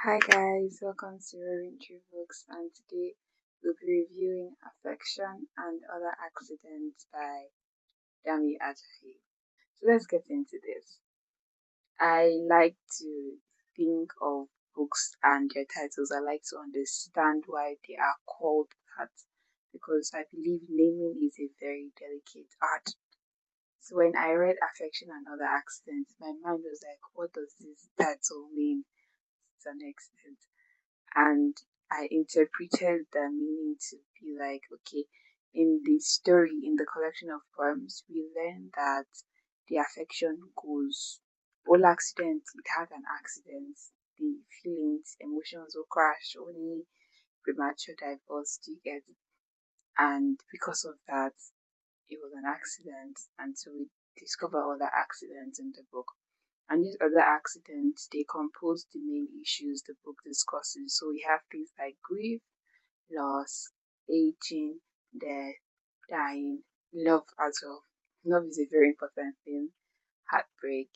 Hi guys, welcome to Roving Through Books, and today we'll be reviewing Affection and Other Accidents by Dami Ajayi. So let's get into this. I like to think of books and their titles. I like to understand why they are called that because I believe naming is a very delicate art. So when I read Affection and Other Accidents, my mind was like, what does this title mean to an extent? And I interpreted the meaning to be like, okay, in the story, in the collection of poems, we learn that the affection goes, all accidents, it had an accident, the feelings, emotions will crash, only premature divorce do you get. And because of that, it was an accident. And so we discover other accidents in the book. And these other accidents, they compose the main issues the book discusses. So we have things like grief, loss, aging, death, dying, love as well. Love is a very important thing, heartbreak,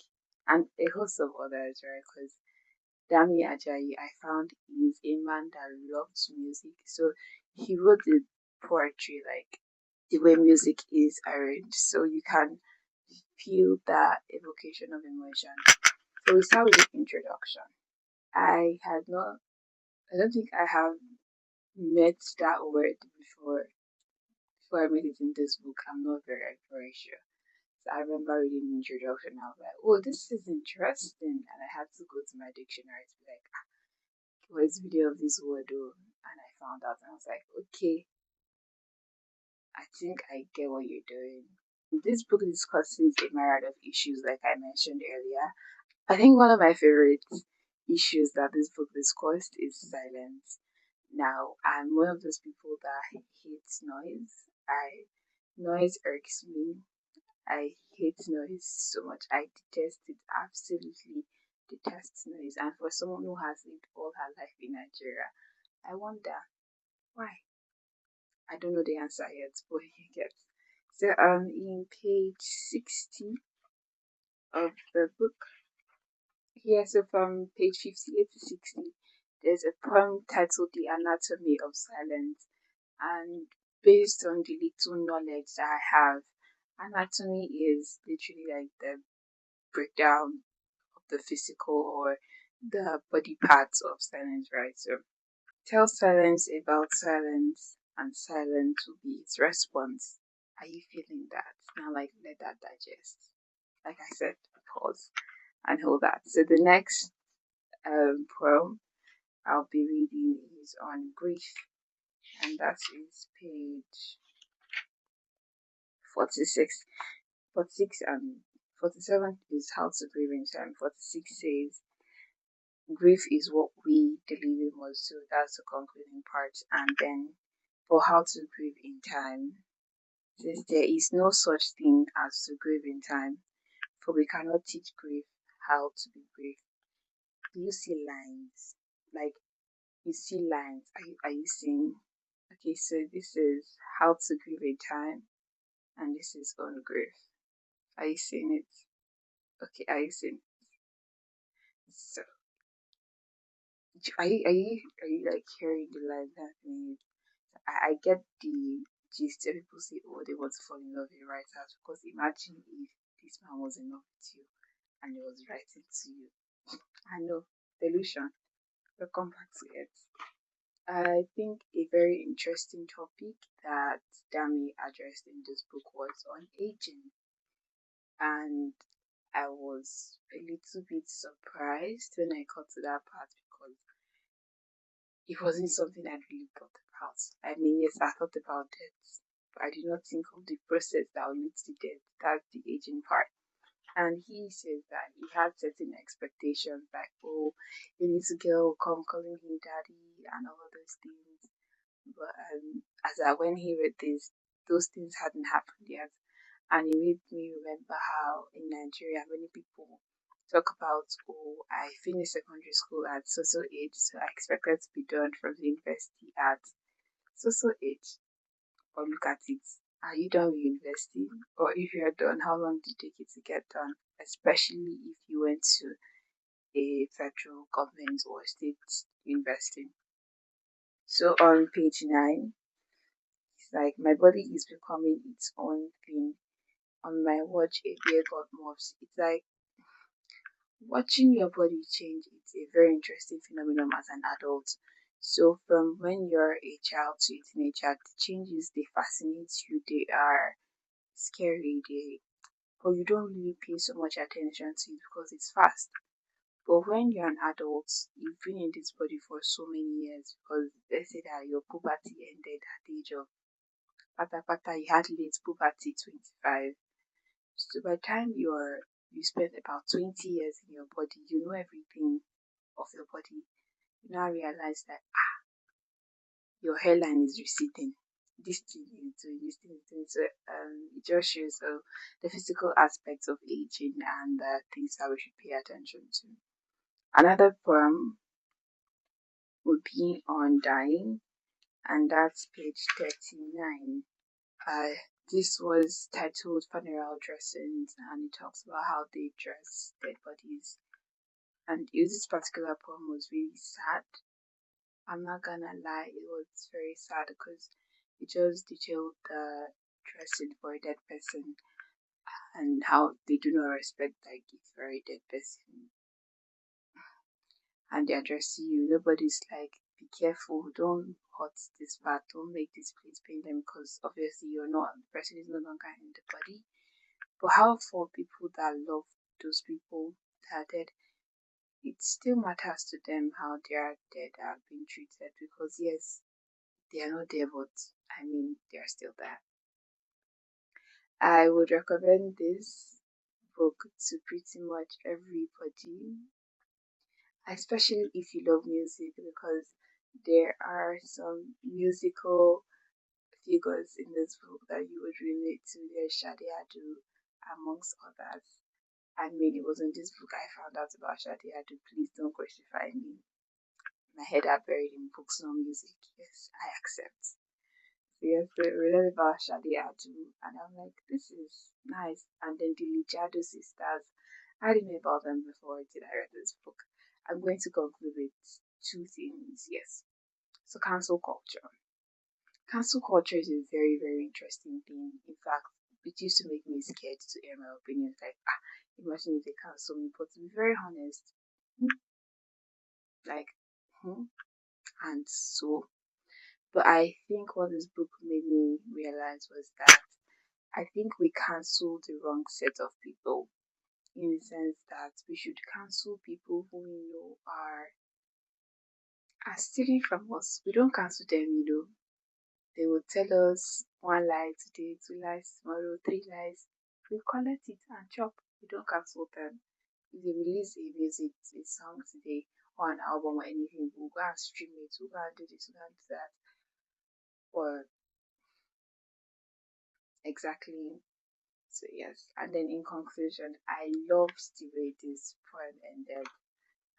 and a host of others, right? Because Dami Ajayi, I found, is a man that loves music. So he wrote the poetry like the way music is arranged. So you can feel that evocation of emotion. So we start with the introduction. I don't think I have met that word before I read it in this book. I'm not very sure. So I remember reading the introduction. I was like, oh, this is interesting. And I had to go to my dictionary to be like, what's the video of this word? Oh? And I found out and I was like, okay, I think I get what you're doing. This book discusses a myriad of issues, like I mentioned earlier. I think one of my favorite issues that this book discussed is silence. Now, I'm one of those people that hates noise. Noise irks me. I hate noise so much. I detest it. Absolutely detest noise. And for someone who has lived all her life in Nigeria, I wonder why. I don't know the answer yet, but you get. So in page 60 of the book, here, so from page 58 to 60, there's a poem titled The Anatomy of Silence. And based on the little knowledge that I have, anatomy is literally like the breakdown of the physical or the body parts of silence, right? So tell silence about silence, and silence will be its response. Are you feeling that? Now, like, let that digest. Like I said, pause and hold that. So the next poem I'll be reading is on grief, and that is page 46. 46 and 47 is how to grieve in time. 46 says, grief is what we, the living, must do. That's the concluding part. And then for how to grieve in time, says there is no such thing as to grieve in time, for we cannot teach grief how to be grieved. Do you see lines? Like, you see lines. Are you seeing? Okay, so this is how to grieve in time, and this is on grief. Are you seeing it? Okay, are you seeing it? So are you like hearing the line that means I get the gist of people say, oh, they want to fall in love with writers, because imagine if this man was in love with you and he was writing to you. I know, delusion. We'll come back to it. I think a very interesting topic that Dami addressed in this book was on aging, and I was a little bit surprised when I got to that part because it wasn't something I really thought about. I mean, yes, I thought about it, but I did not think of the process that will lead to death. That's the aging part. And he says that he had certain expectations, like, oh, he needs a girl come calling him daddy and all of those things. But when he read this, those things hadn't happened yet. And it made me remember how in Nigeria many people talk about, oh, I finished secondary school at so age, so I expected to be done from the university at so age. But look at it. Are you done with university? Or if you're done, how long did it take you to get done? Especially if you went to a federal government or state university. So on page 9, it's like my body is becoming its own thing. On my watch, a beer got morphs. It's like watching your body change. It's a very interesting phenomenon as an adult. So from when you're a child to a teenager, the changes, they fascinate you. They are scary. But you don't really pay so much attention to it because it's fast. But when you're an adult, you've been in this body for so many years, because let's say that your puberty ended at the age of you had late puberty 25. So by the time you spend about 20 years in your body, you know everything of your body. You now realize that your hairline is receding. This thing is doing, this thing is doing. So it just shows the physical aspects of aging and the things that we should pay attention to. Another poem would be on dying, and that's page 39. Uh, this was titled Funeral Dressings, and it talks about how they dress dead bodies. And this particular poem was really sad. I'm not gonna lie, it was very sad because it just detailed the dressing for a dead person and how they do not respect like it's for a dead person, and they address you. Nobody's like, be careful, don't hurt this part, don't make this place pain them, because obviously the person is no longer in the body. But how for people that love those people that are dead, it still matters to them how they are dead are being treated, because yes, they are not there, but I mean, they are still there. I would recommend this book to pretty much everybody, especially if you love music, because there are some musical figures in this book that you would relate to. There's Shadi Adu, amongst others. I mean, it was in this book I found out about Shadi Adu. Please don't crucify me. My head are buried in books, not music. Yes, I accept. So yes, we learned about Shadi Adu, and I'm like, this is nice. And then the Lijado sisters, I didn't know about them before till I read this book. I'm going to conclude with two things. Yes. So cancel culture. Cancel culture is a very, very interesting thing. In fact, it used to make me scared to air my opinions. Like, imagine if they cancel me. But to be very honest, like, and so. But I think what this book made me realize was that I think we cancel the wrong set of people, in the sense that we should cancel people who we know are stealing from us. We don't cancel them. They will tell us one lie today, two lies tomorrow, three lies. We collect it and chop. We don't cancel them. If they release a song today, or an album or anything, we'll go and stream it, we'll go and do this, we'll go and do that. Or exactly. So yes. And then in conclusion, I love the way this poem ended.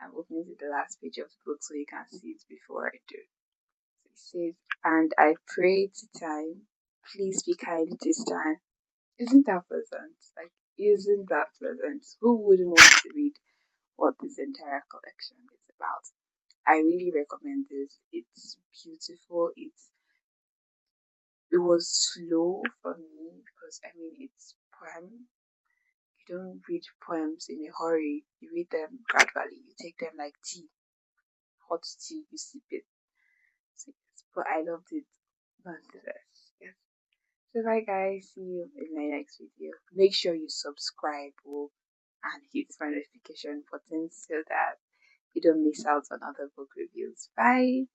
I'm opening to the last page of the book so you can see it before I do. So it says, and I pray to time, please be kind this time. Isn't that pleasant? Like, isn't that pleasant? Who wouldn't want to read what this entire collection is about? I really recommend this. It's beautiful. It was slow for me because I mean it's poem. You don't read poems in a hurry. You read them gradually. You take them like tea, hot tea. You sip it. So, yes, but I loved it nonetheless. Yes. So bye guys. See you in my next video. Make sure you subscribe and hit my notification button so that you don't miss out on other book reviews. Bye.